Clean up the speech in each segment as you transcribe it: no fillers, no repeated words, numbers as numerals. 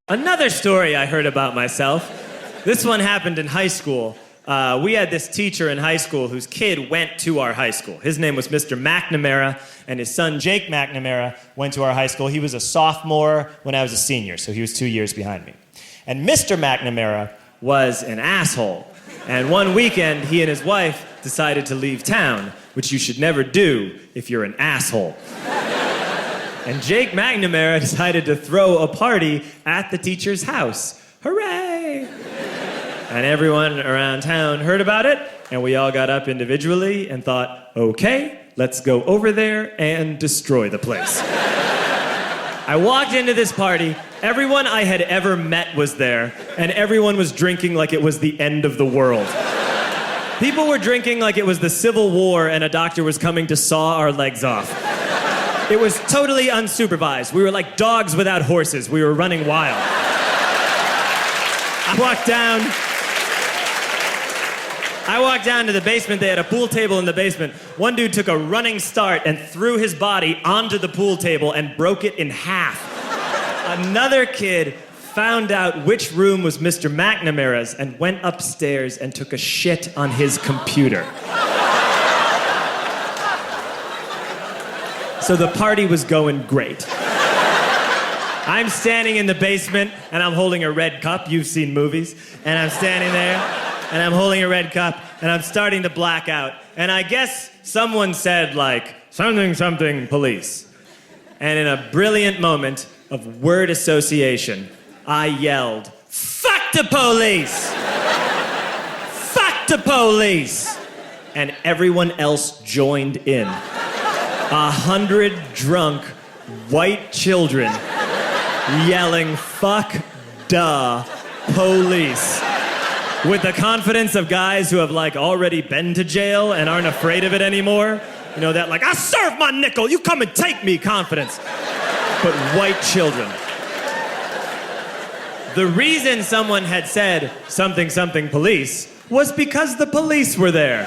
Another story I heard about myself. This one happened in high school. We had this teacher in high school whose kid went to our high school. His name was Mr. McNamara, and his son Jake McNamara went to our high school. He was a sophomore when I was a senior, so he was 2 years behind me. And Mr. McNamara was an asshole. And one weekend, he and his wife decided to leave town, which you should never do if you're an asshole. And Jake McNamara decided to throw a party at the teacher's house. Hooray! And everyone around town heard about it, and we all got up individually and thought, okay, let's go over there and destroy the place. I walked into this party, everyone I had ever met was there, and everyone was drinking like it was the end of the world. People were drinking like it was the Civil War and a doctor was coming to saw our legs off. It was totally unsupervised. We were like dogs without horses. We were running wild. I walked down to the basement. They had a pool table in the basement. One dude took a running start and threw his body onto the pool table and broke it in half. Another kid found out which room was Mr. McNamara's and went upstairs and took a shit on his computer. So the party was going great. I'm standing in the basement and I'm holding a red cup. You've seen movies. And I'm standing there and I'm holding a red cup and I'm starting to black out. And I guess someone said like, something, something, police. And in a brilliant moment of word association, I yelled, fuck the police! Fuck the police! And everyone else joined in. 100 drunk white children yelling, fuck the police. With the confidence of guys who have like already been to jail and aren't afraid of it anymore. You know, that like, I serve my nickel, you come and take me confidence. But white children. The reason someone had said something, something, police was because the police were there.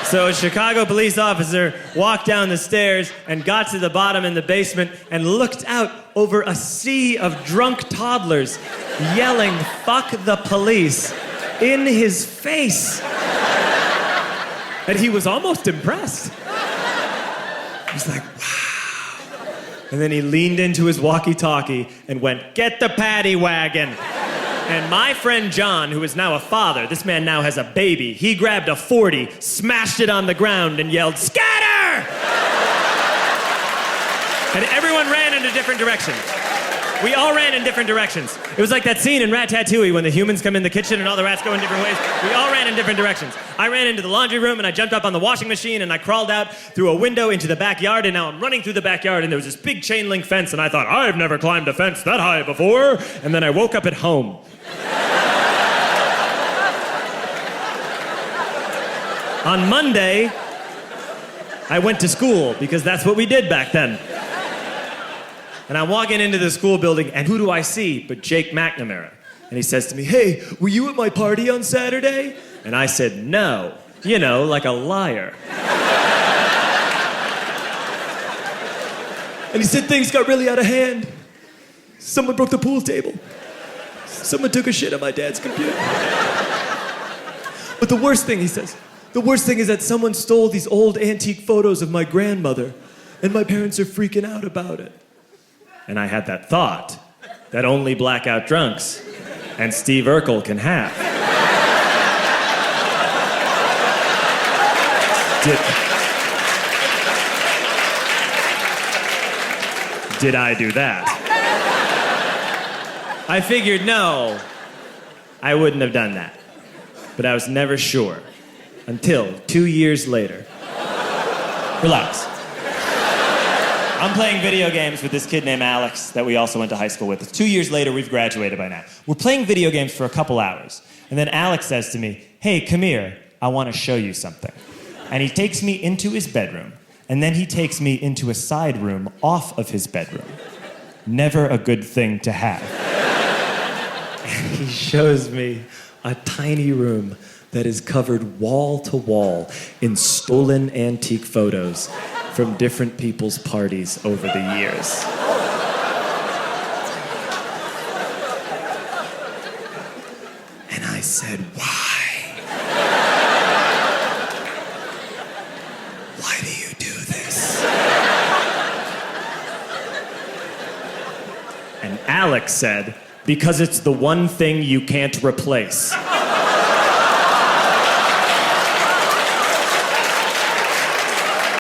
So a Chicago police officer walked down the stairs and got to the bottom in the basement and looked out over a sea of drunk toddlers yelling, fuck the police, in his face. And he was almost impressed. He was like, wow. And then he leaned into his walkie-talkie and went, get the paddy wagon. And my friend John, who is now a father, this man now has a baby, he grabbed a 40, smashed it on the ground, and yelled, scatter! And everyone ran in a different direction. We all ran in different directions. It was like that scene in Ratatouille when the humans come in the kitchen and all the rats go in different ways. We all ran in different directions. I ran into the laundry room and I jumped up on the washing machine and I crawled out through a window into the backyard, and now I'm running through the backyard and there was this big chain link fence and I thought, I've never climbed a fence that high before. And then I woke up at home. On Monday, I went to school because that's what we did back then. And I'm walking into the school building, and who do I see but Jake McNamara? And he says to me, hey, were you at my party on Saturday? And I said, no. You know, like a liar. And he said things got really out of hand. Someone broke the pool table. Someone took a shit on my dad's computer. But the worst thing, he says, the worst thing is that someone stole these old antique photos of my grandmother, and my parents are freaking out about it. And I had that thought that only blackout drunks and Steve Urkel can have. Did I do that? I figured, no, I wouldn't have done that. But I was never sure until 2 years later. Relax. I'm playing video games with this kid named Alex that we also went to high school with. 2 years later, we've graduated by now. We're playing video games for a couple hours. And then Alex says to me, hey, come here, I want to show you something. And he takes me into his bedroom. And then he takes me into a side room off of his bedroom. Never a good thing to have. And he shows me a tiny room that is covered wall to wall in stolen antique photos from different people's parties over the years. And I said, why? Why do you do this? And Alex said, because it's the one thing you can't replace.